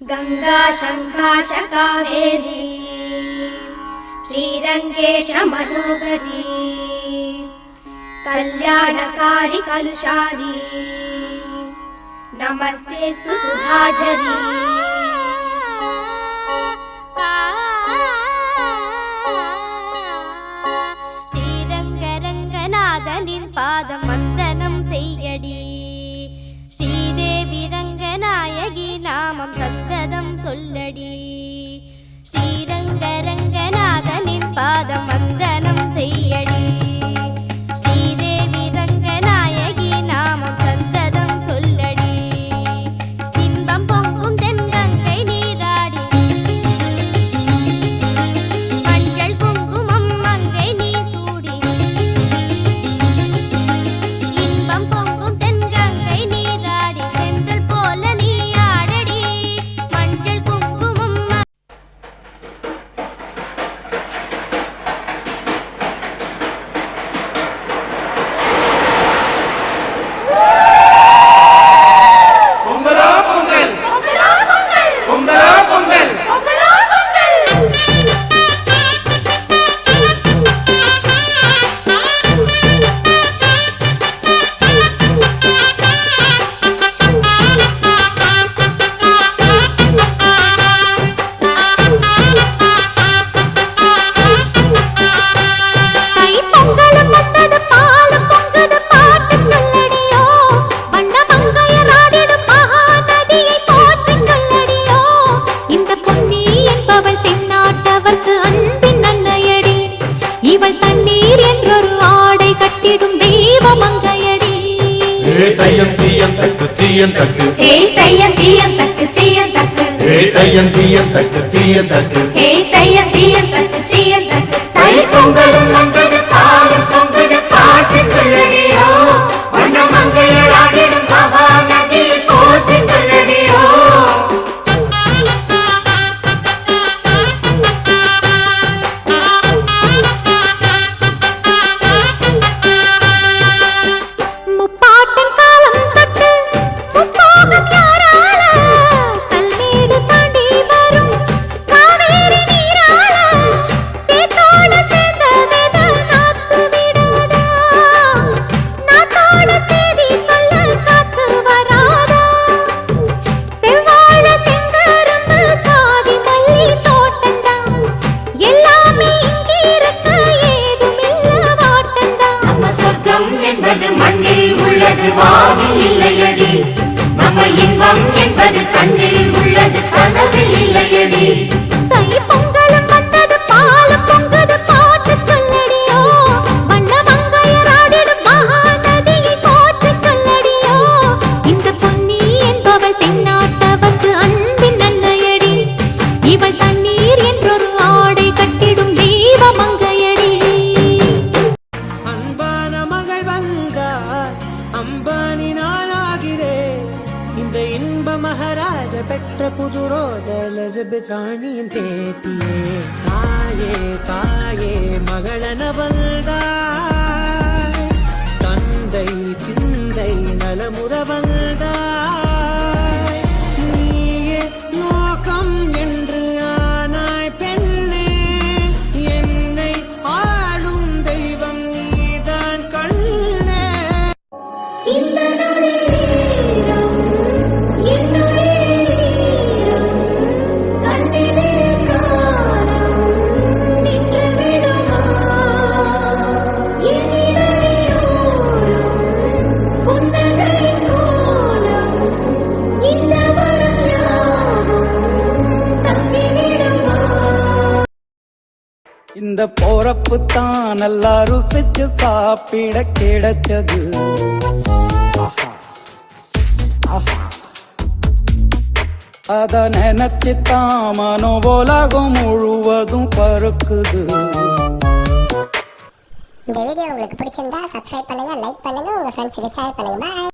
गंगा शंकाश कावेरी श्रीरंगेश मनोहरी कल्याणकारी कलुषारी नमस्तेस्तु सुधाझरी श्रीरंगरंगनाथनिन पादम वंदनम सेय्यडी श्रीदेवी रंगनायकी नामम सन्तदम सोल्लडी श्रीरंगरंगनाथनिन पादम वंदनम सेय्यडी श्रीदेवी रंगनायकी नामम सन्तदम सोल्लडी इன்பம் பொங்கும் தென்கங்கை நீராடி மஞ்சள் குங்குமம் மங்கை நீ சூடி இன்பம் பொங்கும் தென்கங்கை நீராடி செந்தல் போல நீ ஆடடி மஞ்சள் குங்குமம் தைப்பொங்கலும் வந்தது பாலும் பொங்குது பாட்டு சொல்லடியோ வண்ண மங்கையர் ஆடிடும் மகா நதியை போற்றி சொல்லடியோ முப்பாட்டின் காலம் தொட்டு முப்போகம் யாரால கல்மேடு தாண்டி வரும் காவேரி நீரால சேத்தோட சேர்ந்த வேத நாத்து விடாதா நாத்தோட சேதி சொல்ல காத்து வராதா செவ்வாழ செங்கரும்பு சாதி மல்லி தோட்டந்தான் எல்லாமே இங்கிருக்க ஏதுமில்ல வாட்டந்தான் நம்ம சொர்க்கம் என்பது மண்ணில் உள்ளது வானில் இல்லையடி நம்ம இன்பம் என்பது கண்ணில் உள்ளது கனவில் இல்லையடி தைப்பொங்கலும் வந்தது பாலும் பொங்குது பாட்டு சொல்லடியோ வண்ண மங்கையர் ஆடிடும் மகா நதியை போற்றி சொல்லடியோ இந்த பொன்னி என்பவள் தென்னாட்டவர்க்கு அன்பின் நன்மையடி இவள் தண்ணீர் என்றொரு ஆடை கட்டிடும் தெய்வ மங்கையடி அன்பான மகள் வந்தார் அம்பானி நானாகிறேன் இந்த இன்ப மகாராஜ பெற்ற புது ரோஜ எலிசபெத் ராணியின் பேத்தியே தாயே தாயே மகளன வந்தாய் தந்தை சிந்தை நலமுற வந்தாய் நீயே லோகம் என்று ஆனாய் பெண்ணே என்னை ஆளும் தெய்வம் நீதான் கண்ணே இந்த நொடியிலும் என்னுயிர் கண்ணிலே காணம் நின்று விடுமா என் இதழியோரம் புன்னகை கோலம் இந்த வரம் யாவும் தங்கிவிடுமா இந்த போறப்பு தான் நல்லா ருசிச்சு சாப்பிட கிடைச்சது ஆஹா ஆஹா அத நினைச்சு தான் மனோ உலகம் முழுவதும் பருக்குது. இந்த வீடியோ உங்களுக்கு பிடிச்சிருந்தா சப்ஸ்கிரைப் பண்ணுங்க, லைக் பண்ணுங்க, உங்க ஃப்ரெண்ட்ஸுக்கு ஷேர் பண்ணுங்க. பாய்.